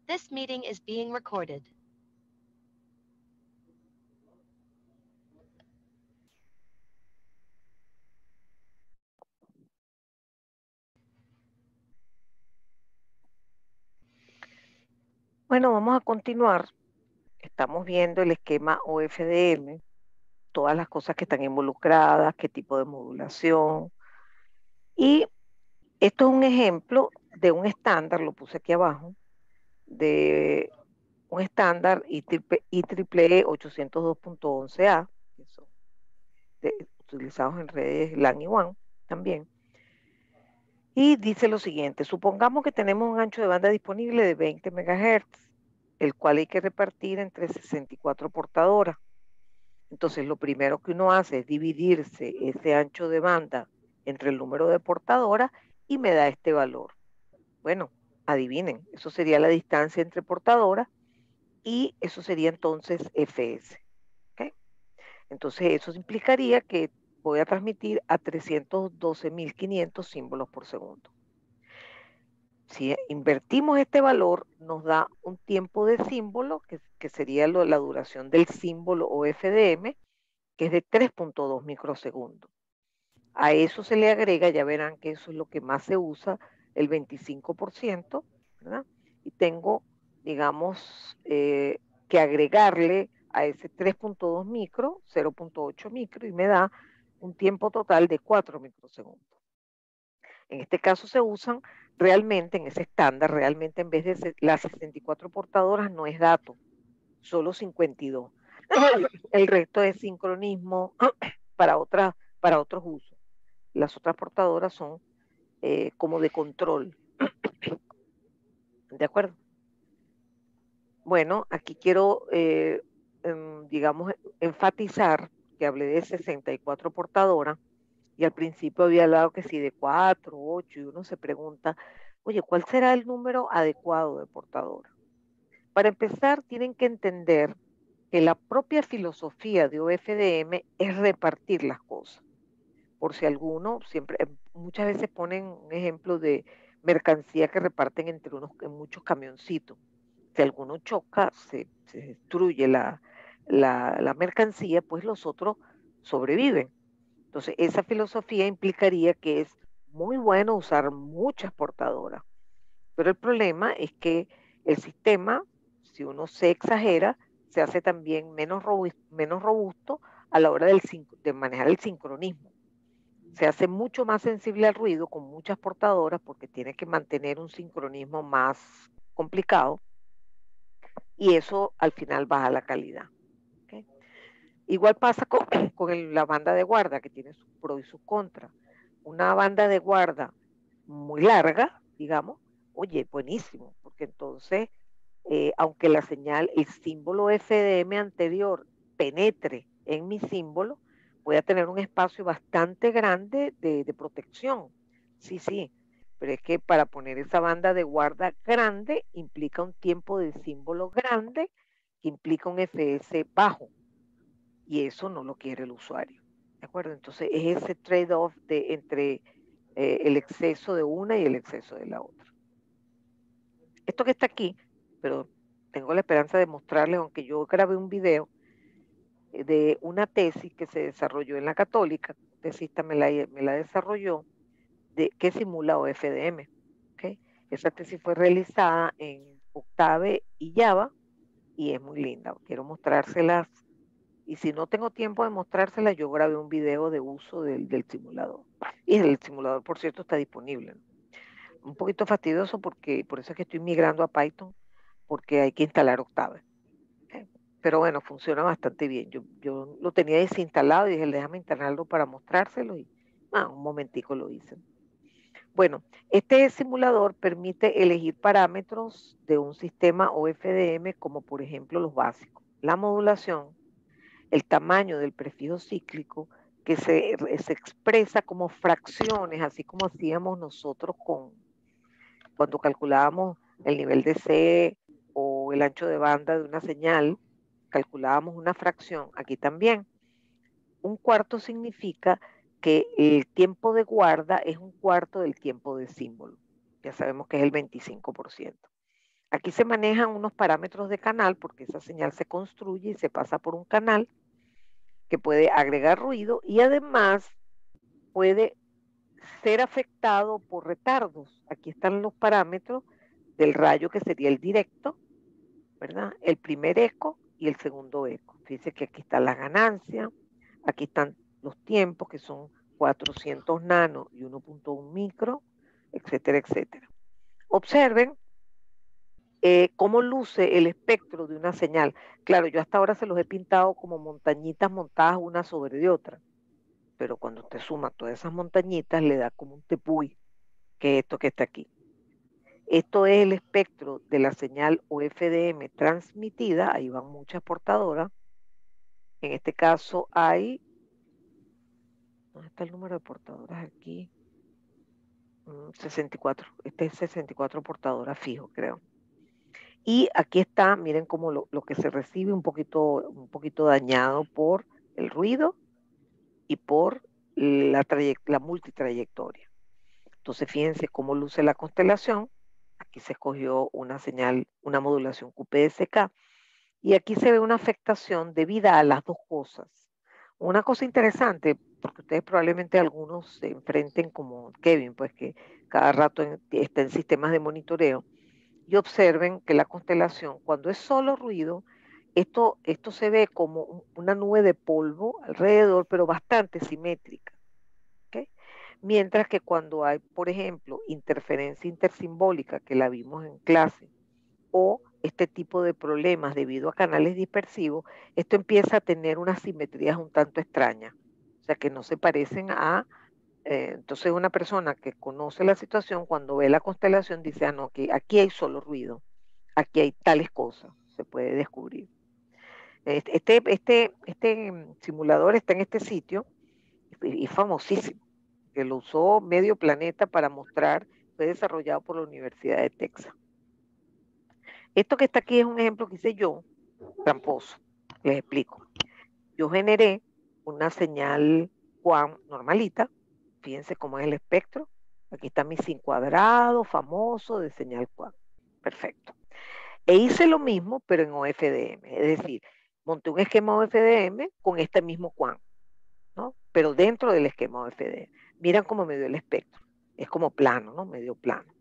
This meeting is being recorded. Bueno, vamos a continuar. Estamos viendo el esquema OFDM, todas las cosas que están involucradas, qué tipo de modulación. Y esto es un ejemplo de un estándar, lo puse aquí abajo, de un estándar IEEE 802.11a, que son utilizados en redes LAN y WAN también. Y dice lo siguiente: supongamos que tenemos un ancho de banda disponible de 20 MHz, el cual hay que repartir entre 64 portadoras. Entonces, lo primero que uno hace es dividirse ese ancho de banda entre el número de portadoras y me da este valor. Bueno, adivinen, eso sería la distancia entre portadoras y eso sería entonces Fs. ¿Okay? Entonces, eso implicaría que voy a transmitir a 312.500 símbolos por segundo. Si invertimos este valor, nos da un tiempo de símbolo, que sería la duración del símbolo o FDM, que es de 3.2 microsegundos. A eso se le agrega, ya verán que eso es lo que más se usa, el 25%, ¿verdad? Y tengo, digamos, que agregarle a ese 3.2 micro, 0.8 micro, y me da un tiempo total de 4 microsegundos. En este caso se usan realmente, en ese estándar, realmente en vez de las 64 portadoras no es dato, solo 52. El resto es sincronismo para otros usos. Las otras portadoras son como de control. ¿De acuerdo? Bueno, aquí quiero, digamos, enfatizar que hablé de 64 portadoras y al principio había hablado que sí de 4, 8 y uno se pregunta, oye, ¿cuál será el número adecuado de portadora? Para empezar, tienen que entender que la propia filosofía de OFDM es repartir las cosas. Por si alguno, siempre, muchas veces ponen un ejemplo de mercancía que reparten en muchos camioncitos. Si alguno choca, se destruye la mercancía, pues los otros sobreviven. Entonces, esa filosofía implicaría que es muy bueno usar muchas portadoras, pero el problema es que el sistema, si uno se exagera, se hace también menos robusto a la hora de manejar el sincronismo. Se hace mucho más sensible al ruido con muchas portadoras porque tiene que mantener un sincronismo más complicado y eso al final baja la calidad. ¿Okay? Igual pasa con la banda de guarda, que tiene sus pros y sus contras. Una banda de guarda muy larga, digamos, oye, buenísimo, porque entonces, aunque la señal, el símbolo FDM anterior penetre en mi símbolo, voy a tener un espacio bastante grande de protección. Sí, sí, pero es que para poner esa banda de guarda grande implica un tiempo de símbolo grande que implica un FS bajo y eso no lo quiere el usuario. ¿De acuerdo? Entonces es ese trade-off entre el exceso de una y el exceso de la otra. Esto que está aquí, pero tengo la esperanza de mostrarles, aunque yo grabé un video de una tesis que se desarrolló en la Católica, un tesista me la desarrolló, que simula OFDM. ¿Okay? Esa tesis fue realizada en Octave y Java y es muy linda. Quiero mostrárselas. Y si no tengo tiempo de mostrárselas, yo grabé un video de uso del simulador. Y el simulador, por cierto, está disponible, ¿no? Un poquito fastidioso porque por eso es que estoy migrando a Python, porque hay que instalar Octave. ¿Okay? Pero bueno, funciona bastante bien. Yo lo tenía desinstalado y dije, déjame instalarlo para mostrárselo y un momentico lo hice. Bueno, este simulador permite elegir parámetros de un sistema OFDM como por ejemplo los básicos, la modulación, el tamaño del prefijo cíclico, que se expresa como fracciones, así como hacíamos nosotros cuando calculábamos el nivel de C o el ancho de banda de una señal, calculábamos una fracción. Aquí también. Un cuarto significa que el tiempo de guarda es un cuarto del tiempo de símbolo. Ya sabemos que es el 25%. Aquí se manejan unos parámetros de canal porque esa señal se construye y se pasa por un canal que puede agregar ruido y además puede ser afectado por retardos. Aquí están los parámetros del rayo que sería el directo, ¿verdad? El primer eco y el segundo eco. Fíjense que aquí está la ganancia, aquí están los tiempos que son 400 nanos y 1.1 micro, etcétera, etcétera. Observen cómo luce el espectro de una señal. Claro, yo hasta ahora se los he pintado como montañitas montadas una sobre de otra, pero cuando usted suma todas esas montañitas le da como un tepuy, que es esto que está aquí. Esto es el espectro de la señal OFDM transmitida, ahí van muchas portadoras. En este caso hay, ¿dónde está el número de portadoras aquí? 64, este es 64 portadoras fijo, creo. Y aquí está, miren cómo lo que se recibe un poquito dañado por el ruido y por la multitrayectoria. Entonces, fíjense cómo luce la constelación. Aquí se escogió una señal, una modulación QPSK, y aquí se ve una afectación debida a las dos cosas. Una cosa interesante, porque ustedes probablemente algunos se enfrenten como Kevin, pues que cada rato está en sistemas de monitoreo, y observen que la constelación, cuando es solo ruido, esto se ve como una nube de polvo alrededor, pero bastante simétrica. ¿Okay? Mientras que cuando hay, por ejemplo, interferencia intersimbólica, que la vimos en clase, o este tipo de problemas debido a canales dispersivos, esto empieza a tener unas simetrías un tanto extrañas, o sea, que no se parecen a... entonces una persona que conoce la situación, cuando ve la constelación, dice, ah, no, aquí hay solo ruido, aquí hay tales cosas, se puede descubrir. Este simulador está en este sitio y famosísimo, que lo usó medio planeta para mostrar, fue desarrollado por la Universidad de Texas. Esto que está aquí es un ejemplo que hice yo, tramposo. Les explico. Yo generé una señal QAM normalita. Fíjense cómo es el espectro. Aquí está mi sin cuadrado famoso de señal QAM. Perfecto. E hice lo mismo, pero en OFDM. Es decir, monté un esquema OFDM con este mismo QAM, ¿no? Pero dentro del esquema OFDM. Miran cómo me dio el espectro. Es como plano, ¿no? Medio plano.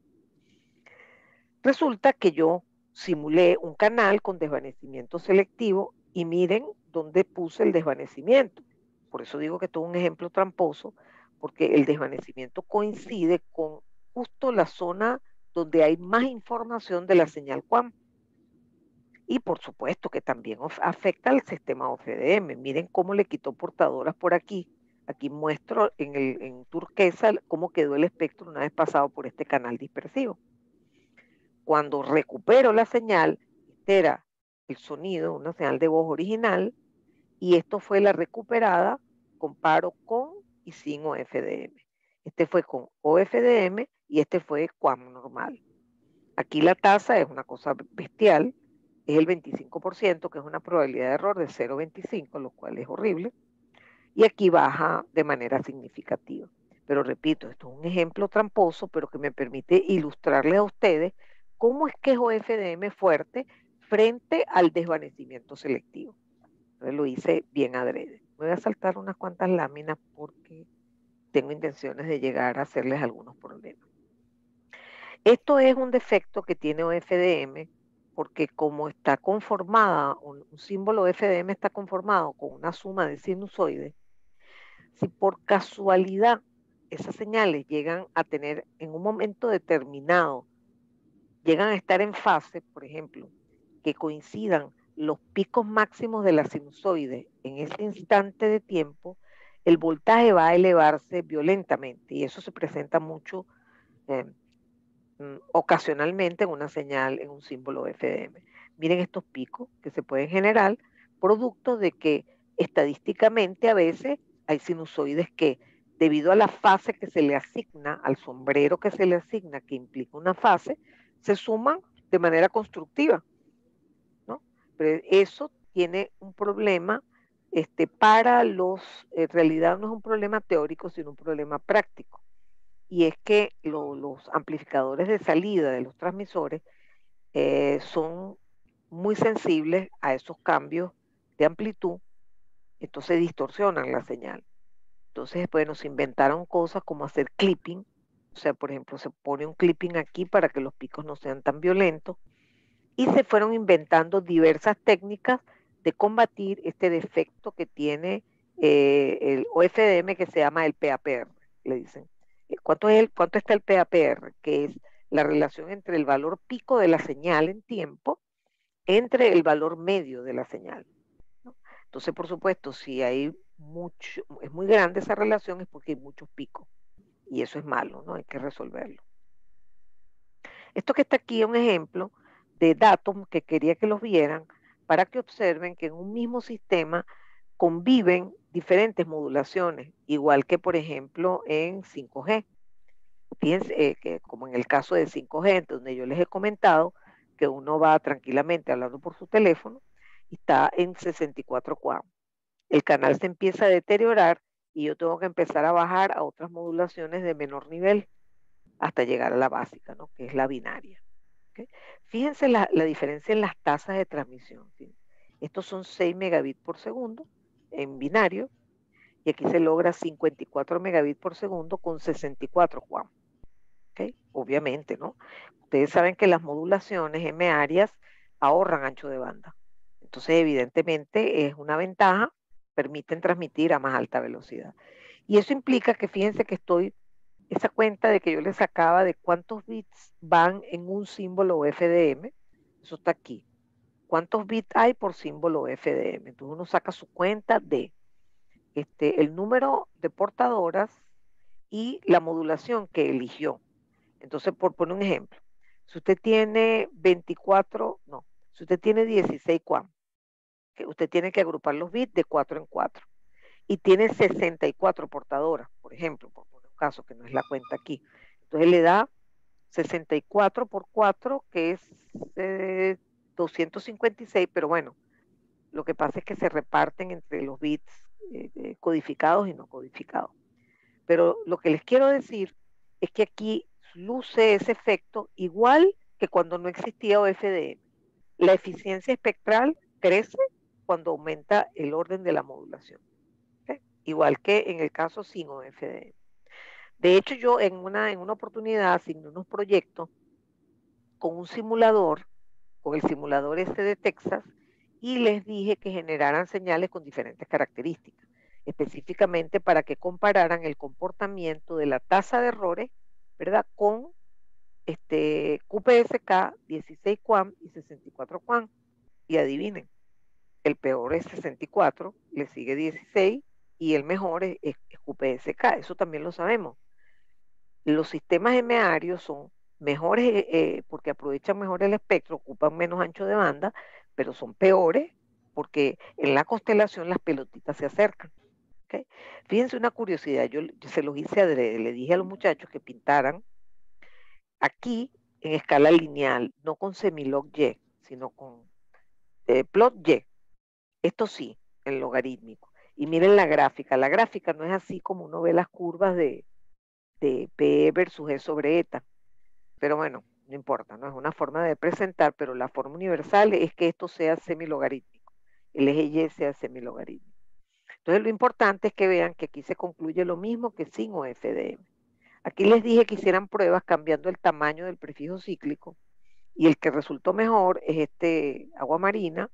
Resulta que yo simulé un canal con desvanecimiento selectivo y miren dónde puse el desvanecimiento. Por eso digo que esto es un ejemplo tramposo, porque el desvanecimiento coincide con justo la zona donde hay más información de la señal QAM. Y por supuesto que también afecta al sistema OFDM. Miren cómo le quitó portadoras por aquí. Aquí muestro en turquesa cómo quedó el espectro una vez pasado por este canal dispersivo. Cuando recupero la señal, este era el sonido, una señal de voz original, y esto fue la recuperada, comparo con y sin OFDM. Este fue con OFDM y este fue QAM normal. Aquí la tasa es una cosa bestial, es el 25%, que es una probabilidad de error de 0,25, lo cual es horrible, y aquí baja de manera significativa. Pero repito, esto es un ejemplo tramposo, pero que me permite ilustrarles a ustedes cómo es que es OFDM fuerte frente al desvanecimiento selectivo. Entonces lo hice bien adrede. Me voy a saltar unas cuantas láminas porque tengo intenciones de llegar a hacerles algunos problemas. Esto es un defecto que tiene OFDM porque como está conformada, un símbolo OFDM está conformado con una suma de sinusoides, si por casualidad esas señales llegan a tener en un momento determinado, llegan a estar en fase, por ejemplo, que coincidan los picos máximos de la sinusoide en ese instante de tiempo, el voltaje va a elevarse violentamente y eso se presenta mucho eh, ocasionalmente en una señal, en un símbolo FDM. Miren estos picos que se pueden generar producto de que estadísticamente a veces hay sinusoides que debido a la fase que se le asigna, al sombrero que se le asigna, que implica una fase, se suman de manera constructiva, ¿no? Pero eso tiene un problema para los, en realidad no es un problema teórico, sino un problema práctico. Y es que los amplificadores de salida de los transmisores son muy sensibles a esos cambios de amplitud, entonces distorsionan la señal. Entonces, bueno, se inventaron cosas como hacer clipping, o sea, por ejemplo, se pone un clipping aquí para que los picos no sean tan violentos, y se fueron inventando diversas técnicas de combatir este defecto que tiene el OFDM que se llama el PAPR, le dicen. ¿Cuánto está el PAPR? Que es la relación entre el valor pico de la señal en tiempo entre el valor medio de la señal, ¿no? Entonces, por supuesto, si hay mucho, es muy grande esa relación, es porque hay muchos picos. Y eso es malo, ¿no? Hay que resolverlo. Esto que está aquí es un ejemplo de datos que quería que los vieran para que observen que en un mismo sistema conviven diferentes modulaciones, igual que por ejemplo en 5G. Fíjense que como en el caso de 5G, donde yo les he comentado que uno va tranquilamente hablando por su teléfono y está en 64 QAM. El canal se empieza a deteriorar y yo tengo que empezar a bajar a otras modulaciones de menor nivel hasta llegar a la básica, ¿no? Que es la binaria. ¿Okay? Fíjense la diferencia en las tasas de transmisión. ¿Sí? Estos son 6 megabits por segundo en binario y aquí se logra 54 megabits por segundo con 64 QAM. ¿Okay? Obviamente, ¿no? Ustedes saben que las modulaciones M áreas ahorran ancho de banda. Entonces, evidentemente, es una ventaja, permiten transmitir a más alta velocidad. Y eso implica que fíjense que esa cuenta de que yo les sacaba de cuántos bits van en un símbolo FDM, eso está aquí. ¿Cuántos bits hay por símbolo FDM? Entonces uno saca su cuenta de el número de portadoras y la modulación que eligió. Entonces, por poner un ejemplo, si usted tiene 24, no, si usted tiene 16 QAM, que usted tiene que agrupar los bits de 4 en 4 y tiene 64 portadoras, por ejemplo, por poner un caso que no es la cuenta aquí. Entonces le da 64 por 4, que es 256, pero bueno, lo que pasa es que se reparten entre los bits codificados y no codificados. Pero lo que les quiero decir es que aquí luce ese efecto igual que cuando no existía OFDM. La eficiencia espectral crece cuando aumenta el orden de la modulación, ¿okay? Igual que en el caso sin OFDM. De hecho, yo en una oportunidad asigné unos proyectos con un simulador, con el simulador este de Texas, y les dije que generaran señales con diferentes características, específicamente para que compararan el comportamiento de la tasa de errores, ¿verdad? Con QPSK 16 QAM y 64 QAM. Y adivinen, el peor es 64, le sigue 16 y el mejor es QPSK. Eso también lo sabemos. Los sistemas M-áreos son mejores porque aprovechan mejor el espectro, ocupan menos ancho de banda, pero son peores porque en la constelación las pelotitas se acercan. ¿Okay? Fíjense una curiosidad, yo se los hice adrede, le dije a los muchachos que pintaran aquí en escala lineal, no con semilog Y, sino con plot Y. Esto sí, el logarítmico. Y miren la gráfica no es así como uno ve las curvas de P versus E sobre eta. Pero bueno, no importa, no es una forma de presentar, pero la forma universal es que esto sea semilogarítmico, el eje Y sea semilogarítmico. Entonces lo importante es que vean que aquí se concluye lo mismo que sin OFDM. Aquí les dije que hicieran pruebas cambiando el tamaño del prefijo cíclico y el que resultó mejor es este agua marina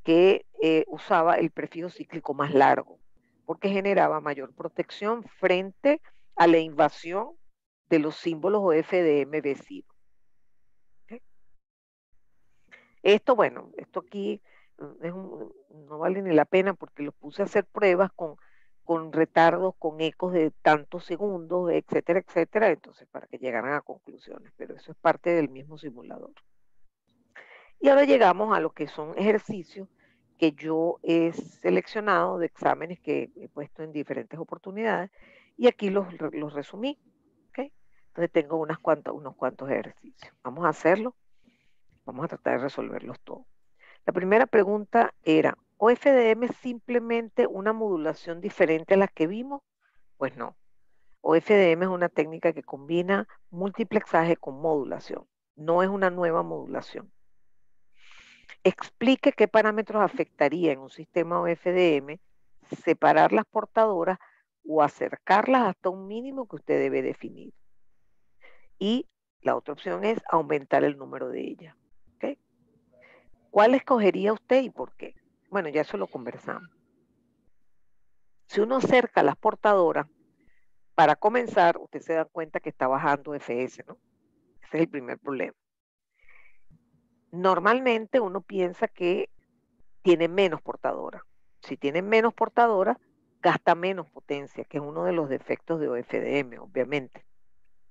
que usaba el prefijo cíclico más largo porque generaba mayor protección frente a la invasión de los símbolos OFDM vecinos. Esto, bueno, esto aquí no vale ni la pena porque lo puse a hacer pruebas con retardos, con ecos de tantos segundos, etcétera, etcétera, entonces para que llegaran a conclusiones, pero eso es parte del mismo simulador. Y ahora llegamos a lo que son ejercicios que yo he seleccionado de exámenes que he puesto en diferentes oportunidades y aquí los resumí. ¿Okay? Entonces tengo unos cuantos ejercicios. Vamos a hacerlo, vamos a tratar de resolverlos todos. La primera pregunta era, ¿OFDM es simplemente una modulación diferente a las que vimos? Pues no. OFDM es una técnica que combina multiplexaje con modulación. no es una nueva modulación. Explique qué parámetros afectaría en un sistema OFDM separar las portadoras o acercarlas hasta un mínimo que usted debe definir. Y la otra opción es aumentar el número de ellas. ¿Okay? ¿Cuál escogería usted y por qué? Bueno, ya eso lo conversamos. Si uno acerca las portadoras, para comenzar, usted se da cuenta que está bajando FS, ¿no? Ese es el primer problema. Normalmente uno piensa que tiene menos portadoras. Si tiene menos portadoras, gasta menos potencia, que es uno de los defectos de OFDM, obviamente.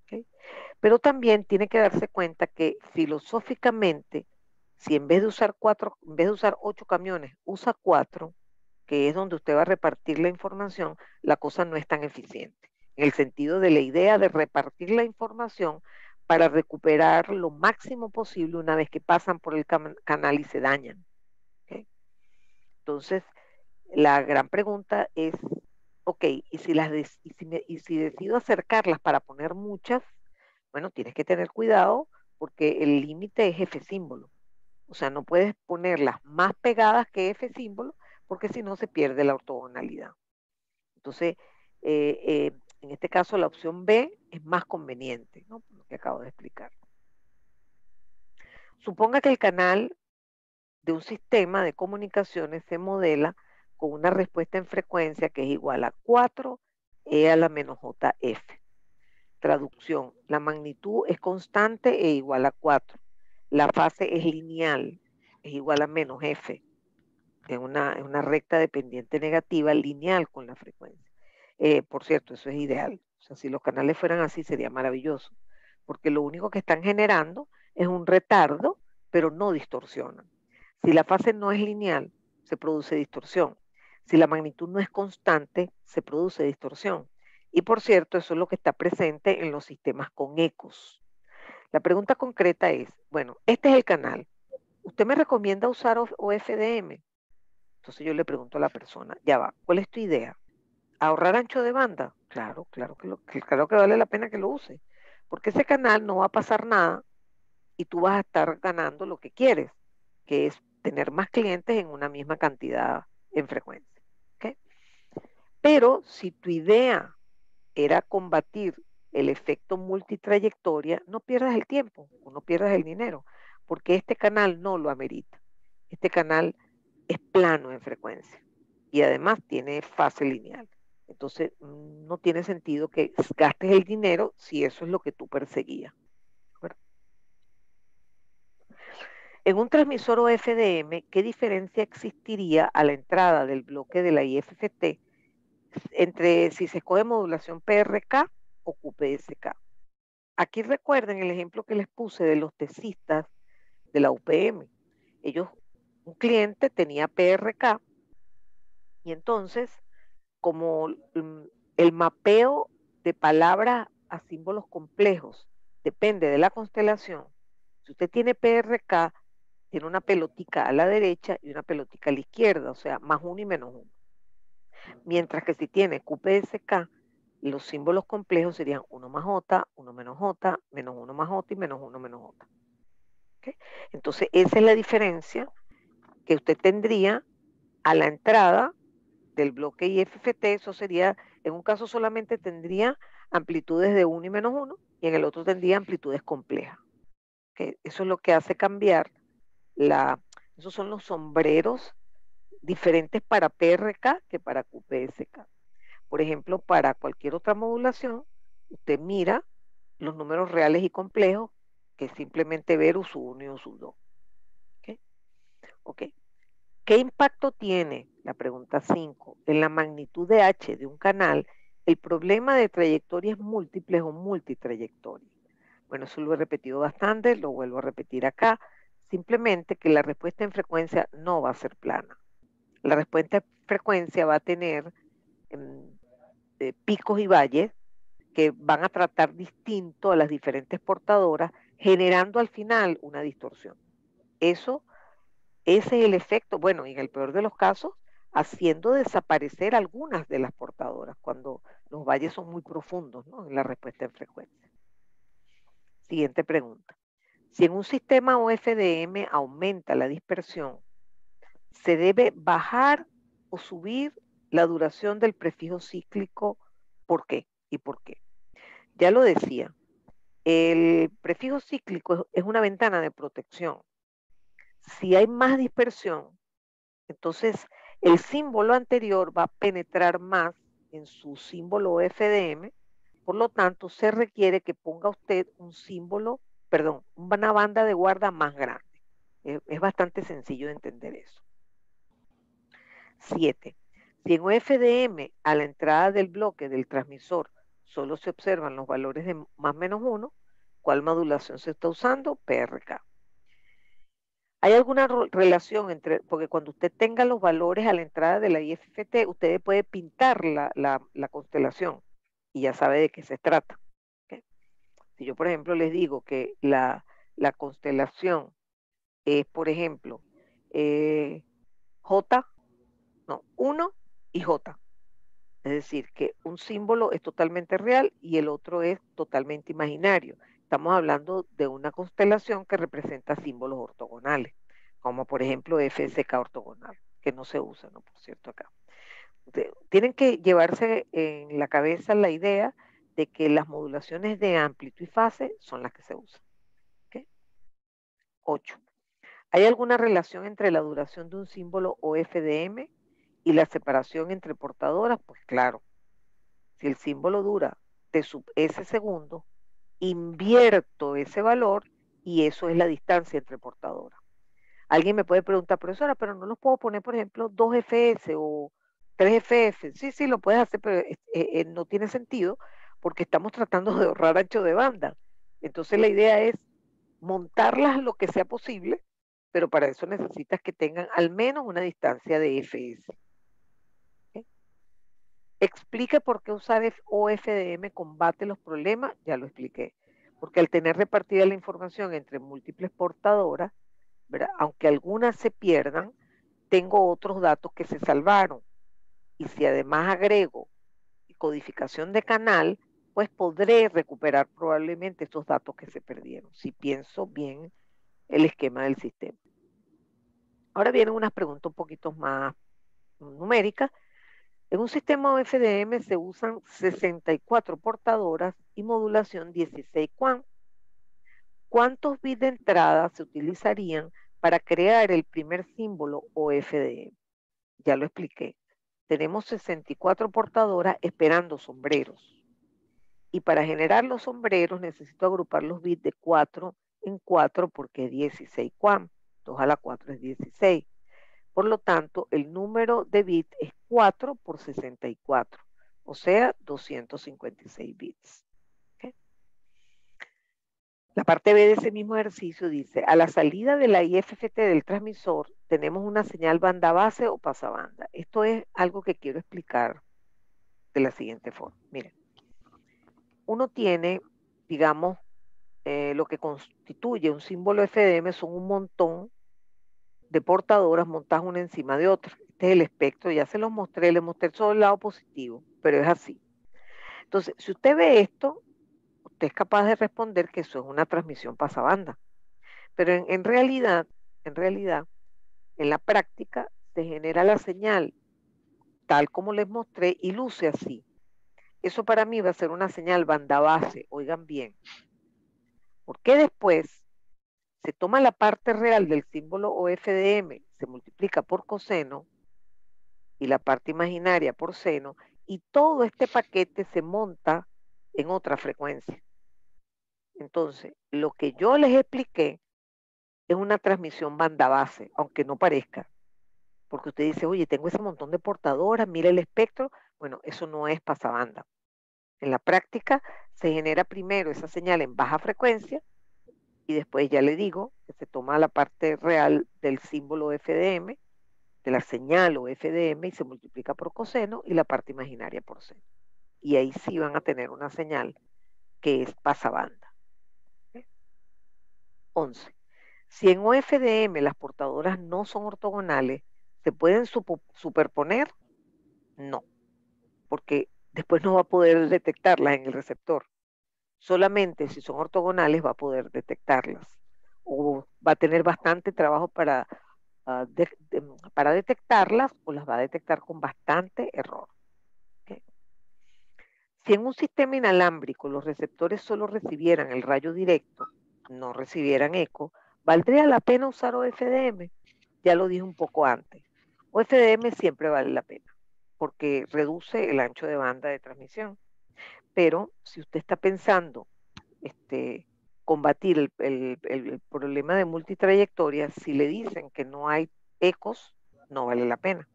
¿Okay? Pero también tiene que darse cuenta que filosóficamente, si en vez de usar 8 camiones, usa 4, que es donde usted va a repartir la información, la cosa no es tan eficiente. En el sentido de la idea de repartir la información para recuperar lo máximo posible una vez que pasan por el canal y se dañan. ¿Okay? Entonces, la gran pregunta es, ok, y si decido acercarlas para poner muchas, bueno, tienes que tener cuidado porque el límite es F símbolo. O sea, no puedes ponerlas más pegadas que F símbolo porque si no se pierde la ortogonalidad. Entonces, en este caso la opción B es más conveniente, ¿no? Por lo que acabo de explicar. Suponga que el canal de un sistema de comunicaciones se modela con una respuesta en frecuencia que es igual a 4E a la menos JF. Traducción, la magnitud es constante e igual a 4. La fase es lineal, es igual a menos F. Es una recta dependiente negativa lineal con la frecuencia. Por cierto, eso es ideal. O sea, si los canales fueran así sería maravilloso, porque lo único que están generando es un retardo, pero no distorsionan. Si la fase no es lineal, se produce distorsión. Si la magnitud no es constante, se produce distorsión. Y por cierto, eso es lo que está presente en los sistemas con ecos. La pregunta concreta es, bueno, este es el canal. ¿Usted me recomienda usar OFDM? Entonces yo le pregunto a la persona, ya va, ¿cuál es tu idea? ¿Ahorrar ancho de banda? Claro, claro que vale la pena que lo use. Porque ese canal no va a pasar nada y tú vas a estar ganando lo que quieres, que es tener más clientes en una misma cantidad en frecuencia. ¿Okay? Pero si tu idea era combatir el efecto multitrayectoria, no pierdas el tiempo o no pierdas el dinero, porque este canal no lo amerita. Este canal es plano en frecuencia y además tiene fase lineal. Entonces, no tiene sentido que gastes el dinero si eso es lo que tú perseguías. En un transmisor OFDM, ¿qué diferencia existiría a la entrada del bloque de la IFFT entre si se escoge modulación PRK o QPSK? Aquí recuerden el ejemplo que les puse de los tesistas de la UPM. Un cliente tenía PRK y entonces, como el mapeo de palabras a símbolos complejos depende de la constelación, si usted tiene PRK, tiene una pelotica a la derecha y una pelotica a la izquierda, o sea, más 1 y menos 1. Mientras que si tiene QPSK, los símbolos complejos serían 1 más J, 1 menos J, menos 1 más J y menos 1 menos J. ¿Okay? Entonces, esa es la diferencia que usted tendría a la entrada del bloque IFFT. Eso sería, en un caso solamente tendría amplitudes de 1 y menos 1 y en el otro tendría amplitudes complejas. ¿Okay? Eso es lo que hace cambiar esos son los sombreros diferentes para PRK que para QPSK. Por ejemplo, para cualquier otra modulación, usted mira los números reales y complejos, que es simplemente ver U1 y U2. ¿Okay? Okay. ¿Qué impacto tiene, la pregunta 5, en la magnitud de H de un canal el problema de trayectorias múltiples o multitrayectorias? Bueno, eso lo he repetido bastante, lo vuelvo a repetir acá. Simplemente que la respuesta en frecuencia no va a ser plana. La respuesta en frecuencia va a tener picos y valles que van a tratar distinto a las diferentes portadoras, generando al final una distorsión. Ese es el efecto, bueno, y en el peor de los casos, haciendo desaparecer algunas de las portadoras cuando los valles son muy profundos, ¿no? En la respuesta en frecuencia. Siguiente pregunta. Si en un sistema OFDM aumenta la dispersión, se debe bajar o subir la duración del prefijo cíclico. ¿Por qué? ¿Y por qué? Ya lo decía, el prefijo cíclico es una ventana de protección. Si hay más dispersión, entonces el símbolo anterior va a penetrar más en su símbolo FDM, por lo tanto se requiere que ponga usted un símbolo, perdón, una banda de guarda más grande. Es bastante sencillo de entender eso. 7. Si en UFDM a la entrada del bloque del transmisor solo se observan los valores de más menos 1, ¿cuál modulación se está usando? PRK. ¿Hay alguna relación entre, porque cuando usted tenga los valores a la entrada de la IFFT, usted puede pintar la constelación y ya sabe de qué se trata? ¿Okay? Si yo, por ejemplo, les digo que la constelación es, por ejemplo, J, no, 1 y J. Es decir, que un símbolo es totalmente real y el otro es totalmente imaginario. Estamos hablando de una constelación que representa símbolos ortogonales, como por ejemplo FSK ortogonal, que no se usa, ¿no? Por cierto, acá. Tienen que llevarse en la cabeza la idea de que las modulaciones de amplitud y fase son las que se usan. ¿Okay? 8. ¿Hay alguna relación entre la duración de un símbolo o FDM y la separación entre portadoras? Pues claro. Si el símbolo dura de ese segundo, invierto ese valor y eso es la distancia entre portadoras. Alguien me puede preguntar, profesora, pero no los puedo poner, por ejemplo, 2FS o 3FF. Sí, sí, lo puedes hacer, pero no tiene sentido porque estamos tratando de ahorrar ancho de banda. Entonces la idea es montarlas lo que sea posible, pero para eso necesitas que tengan al menos una distancia de FS. Explique por qué usar OFDM combate los problemas, ya lo expliqué. Porque al tener repartida la información entre múltiples portadoras, ¿verdad? Aunque algunas se pierdan, tengo otros datos que se salvaron. Y si además agrego codificación de canal, pues podré recuperar probablemente estos datos que se perdieron, si pienso bien el esquema del sistema. Ahora vienen unas preguntas un poquito más numéricas. En un sistema OFDM se usan 64 portadoras y modulación 16 QAM. ¿Cuántos bits de entrada se utilizarían para crear el primer símbolo OFDM? Ya lo expliqué. Tenemos 64 portadoras esperando sombreros. Y para generar los sombreros necesito agrupar los bits de 4 en 4 porque es 16 QAM. 2 a la 4 es 16. Por lo tanto, el número de bits es 4 por 64, o sea, 256 bits. ¿Okay? La parte B de ese mismo ejercicio dice, a la salida de la IFFT del transmisor tenemos una señal banda base o pasabanda. Esto es algo que quiero explicar de la siguiente forma. Miren, uno tiene, digamos, lo que constituye un símbolo FDM son un montón de portadoras montadas una encima de otra. Este es el espectro, ya se los mostré, les mostré solo el lado positivo, pero es así. Entonces, si usted ve esto, usted es capaz de responder que eso es una transmisión pasabanda. Pero en realidad, en la práctica, se genera la señal tal como les mostré y luce así. Eso para mí va a ser una señal banda base, oigan bien. Porque después se toma la parte real del símbolo OFDM, se multiplica por coseno, y la parte imaginaria por seno, y todo este paquete se monta en otra frecuencia. Entonces, lo que yo les expliqué es una transmisión banda base, aunque no parezca, porque usted dice, oye, tengo ese montón de portadoras, mira el espectro. Bueno, eso no es pasabanda. En la práctica se genera primero esa señal en baja frecuencia y después ya le digo que se toma la parte real del símbolo FDM, de la señal o FDM y se multiplica por coseno y la parte imaginaria por seno. Y ahí sí van a tener una señal que es pasabanda. 11. Si en OFDM las portadoras no son ortogonales, ¿se pueden superponer? No, porque después no va a poder detectarlas en el receptor. Solamente si son ortogonales va a poder detectarlas. o va a tener bastante trabajo para detectarlas, o las va a detectar con bastante error. ¿Okay? Si en un sistema inalámbrico los receptores solo recibieran el rayo directo, no recibieran eco, ¿valdría la pena usar OFDM? Ya lo dije un poco antes. OFDM siempre vale la pena porque reduce el ancho de banda de transmisión. Pero si usted está pensando combatir el problema de multitrayectoria, si le dicen que no hay ecos, no vale la pena.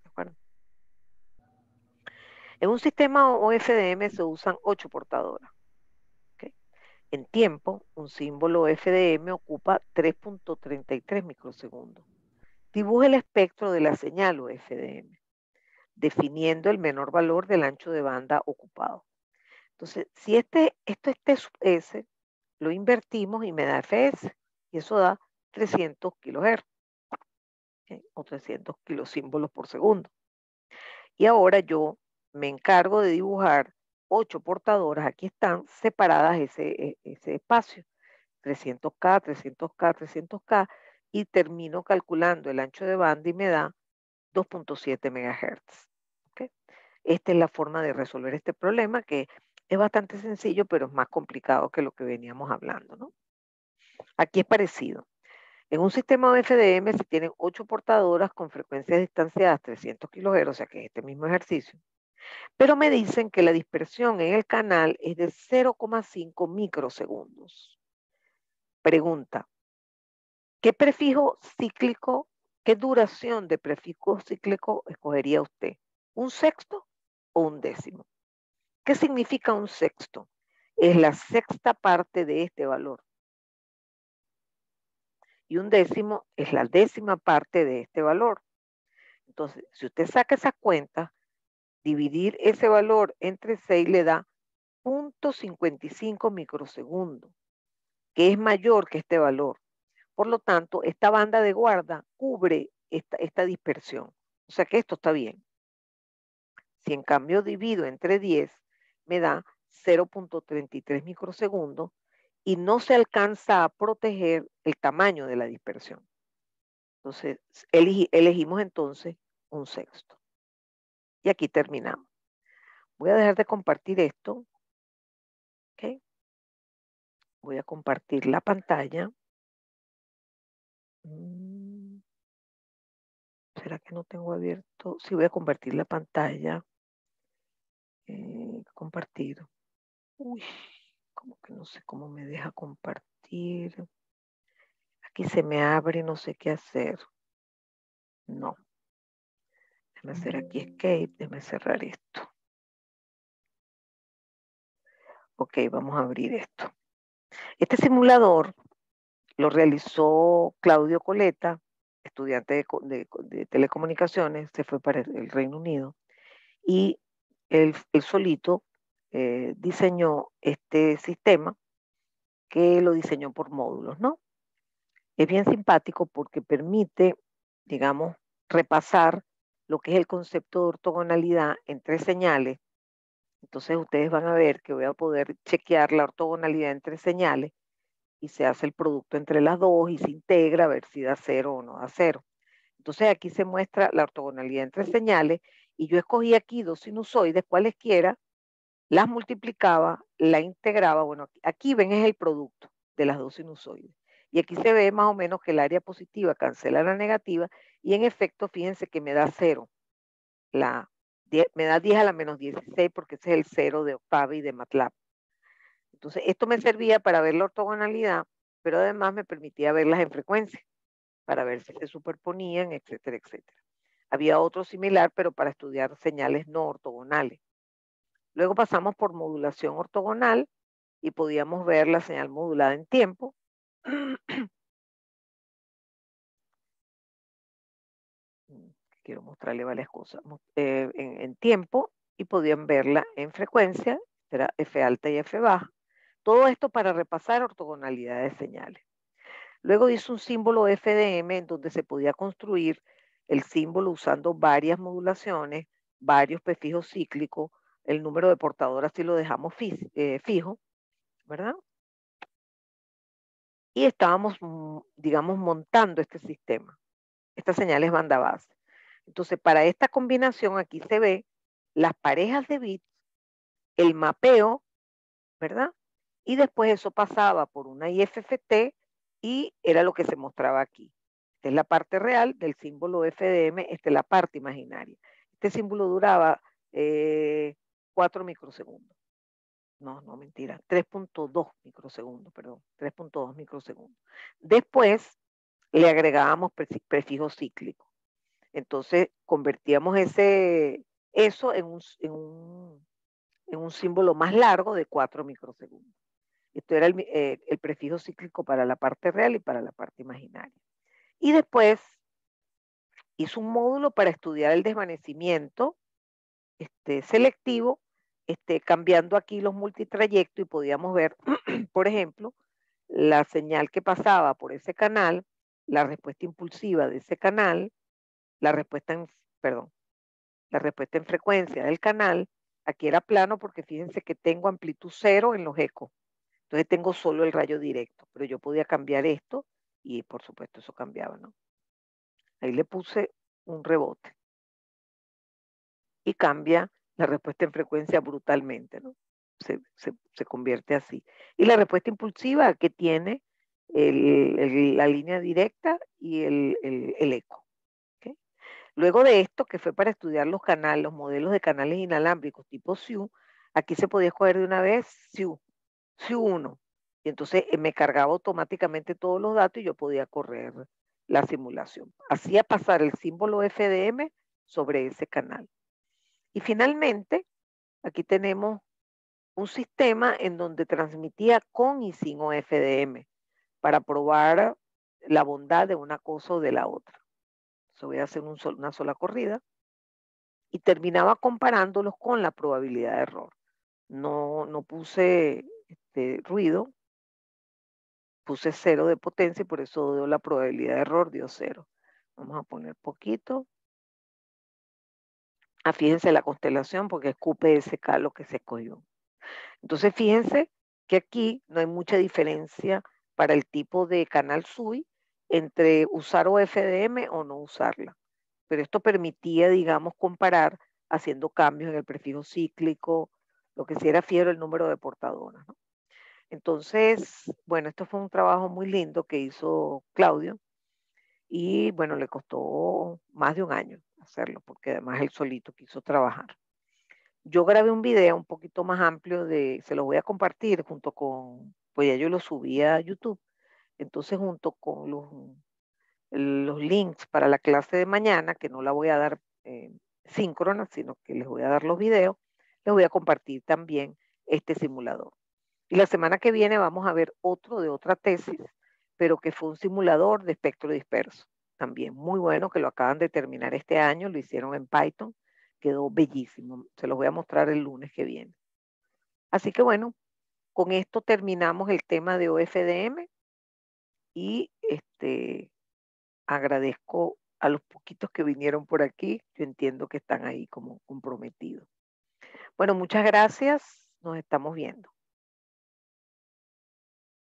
¿De acuerdo? En un sistema OFDM se usan 8 portadoras. ¿Okay? En tiempo, un símbolo FDM ocupa 3.33 microsegundos. Dibuja el espectro de la señal OFDM, definiendo el menor valor del ancho de banda ocupado. Entonces, si esto es T sub S, lo invertimos y me da FS, y eso da 300 kilohertz, ¿okay? O 300 kilosímbolos por segundo. Y ahora yo me encargo de dibujar 8 portadoras, aquí están separadas ese espacio, 300K, 300K, 300K, y termino calculando el ancho de banda y me da 2.7 MHz. ¿Okay? Esta es la forma de resolver este problema, que es bastante sencillo, pero es más complicado que lo que veníamos hablando, ¿no? Aquí es parecido. En un sistema de FDM se tienen 8 portadoras con frecuencias distanciadas 300 kHz, o sea que es este mismo ejercicio, pero me dicen que la dispersión en el canal es de 0,5 microsegundos. Pregunta, ¿qué prefijo cíclico, qué duración de prefijo cíclico escogería usted? ¿Un sexto o un décimo? ¿Qué significa un sexto? Es la sexta parte de este valor. Y un décimo es la décima parte de este valor. Entonces, si usted saca esas cuentas, dividir ese valor entre 6 le da 0.55 microsegundos, que es mayor que este valor. Por lo tanto, esta banda de guarda cubre esta dispersión. O sea que esto está bien. Si en cambio divido entre 10, me da 0.33 microsegundos y no se alcanza a proteger el tamaño de la dispersión. Entonces, elegimos entonces un sexto. Y aquí terminamos. Voy a dejar de compartir esto. ¿Okay? Voy a compartir la pantalla. ¿Será que no tengo abierto? Sí, voy a compartir la pantalla. Compartir. Uy, como que no sé cómo me deja compartir. Aquí se me abre, no sé qué hacer. No. Déjame hacer aquí escape, déjame cerrar esto. Ok, vamos a abrir esto. Este simulador lo realizó Claudio Coleta, estudiante de telecomunicaciones, se fue para el Reino Unido, y él solito diseñó este sistema, que lo diseñó por módulos, ¿no? Es bien simpático porque permite, digamos, repasar lo que es el concepto de ortogonalidad en 3 señales. Entonces ustedes van a ver que voy a poder chequear la ortogonalidad en 3 señales y se hace el producto entre las dos y se integra a ver si da 0 o no da 0. Entonces aquí se muestra la ortogonalidad en 3 señales y yo escogí aquí 2 sinusoides, cualesquiera, las multiplicaba, la integraba. Bueno, aquí ven es el producto de las 2 sinusoides. Y aquí se ve más o menos que el área positiva cancela la negativa y en efecto, fíjense que me da 0. Me da 10 a la menos 16 porque ese es el 0 de Octave y de MATLAB. Entonces, esto me servía para ver la ortogonalidad, pero además me permitía verlas en frecuencia, para ver si se superponían, etcétera, etcétera. Había otro similar, pero para estudiar señales no ortogonales. Luego pasamos por modulación ortogonal y podíamos ver la señal modulada en tiempo. Quiero mostrarle varias cosas. En tiempo, y podían verla en frecuencia, era F alta y F baja. Todo esto para repasar ortogonalidad de señales. Luego hizo un símbolo FDM en donde se podía construir el símbolo usando varias modulaciones, varios prefijos cíclicos, el número de portadoras si lo dejamos fijo, ¿verdad? y estábamos, digamos, montando este sistema. Esta señal es banda base. Entonces, para esta combinación aquí se ve las parejas de bits, el mapeo, ¿verdad? Y después eso pasaba por una IFFT y era lo que se mostraba aquí. Esta es la parte real del símbolo FDM, esta es la parte imaginaria. Este símbolo duraba 4 microsegundos. No, no, mentira, 3.2 microsegundos, perdón, 3.2 microsegundos. Después le agregábamos prefijo cíclico. Entonces convertíamos eso en un símbolo más largo de 4 microsegundos. Esto era el prefijo cíclico para la parte real y para la parte imaginaria. Y después hizo un módulo para estudiar el desvanecimiento selectivo, cambiando aquí los multitrayectos y podíamos ver, por ejemplo, la señal que pasaba por ese canal, la respuesta impulsiva de ese canal, la respuesta en, perdón, la respuesta en frecuencia del canal. Aquí era plano porque fíjense que tengo amplitud cero en los ecos. Entonces tengo solo el rayo directo, pero yo podía cambiar esto y por supuesto eso cambiaba, ¿no? Ahí le puse un rebote y cambia la respuesta en frecuencia brutalmente, ¿no? Se convierte así. Y la respuesta impulsiva que tiene la línea directa y el eco. ¿Okay? Luego de esto, que fue para estudiar los canales, los modelos de canales inalámbricos tipo SIU, aquí se podía escoger de una vez SIU 1. Y entonces me cargaba automáticamente todos los datos y yo podía correr la simulación. Hacía pasar el símbolo FDM sobre ese canal. Y finalmente, aquí tenemos un sistema en donde transmitía con y sin OFDM para probar la bondad de una cosa o de la otra. Eso voy a hacer una sola corrida y terminaba comparándolos con la probabilidad de error. No puse ruido, puse 0 de potencia y por eso dio la probabilidad de error, dio 0. Vamos a poner poquito. Fíjense la constelación porque es QPSK lo que se escogió. Entonces fíjense que aquí no hay mucha diferencia para el tipo de canal SUI entre usar OFDM o no usarla. Pero esto permitía, digamos, comparar haciendo cambios en el prefijo cíclico, lo que sí era fiero el número de portadoras, ¿no? Entonces, bueno, esto fue un trabajo muy lindo que hizo Claudio y bueno, le costó más de un año hacerlo porque además él solito quiso trabajar. Yo grabé un video un poquito más amplio se lo voy a compartir junto con, pues ya yo lo subí a YouTube, entonces junto con los links para la clase de mañana, que no la voy a dar síncrona, sino que les voy a dar los videos, les voy a compartir también este simulador. Y la semana que viene vamos a ver otro de otra tesis, pero que fue un simulador de espectro disperso. También muy bueno, que lo acaban de terminar este año, lo hicieron en Python, quedó bellísimo. Se los voy a mostrar el lunes que viene. Así que bueno, con esto terminamos el tema de OFDM y agradezco a los poquitos que vinieron por aquí. Yo entiendo que están ahí como comprometidos. Bueno, muchas gracias. Nos estamos viendo.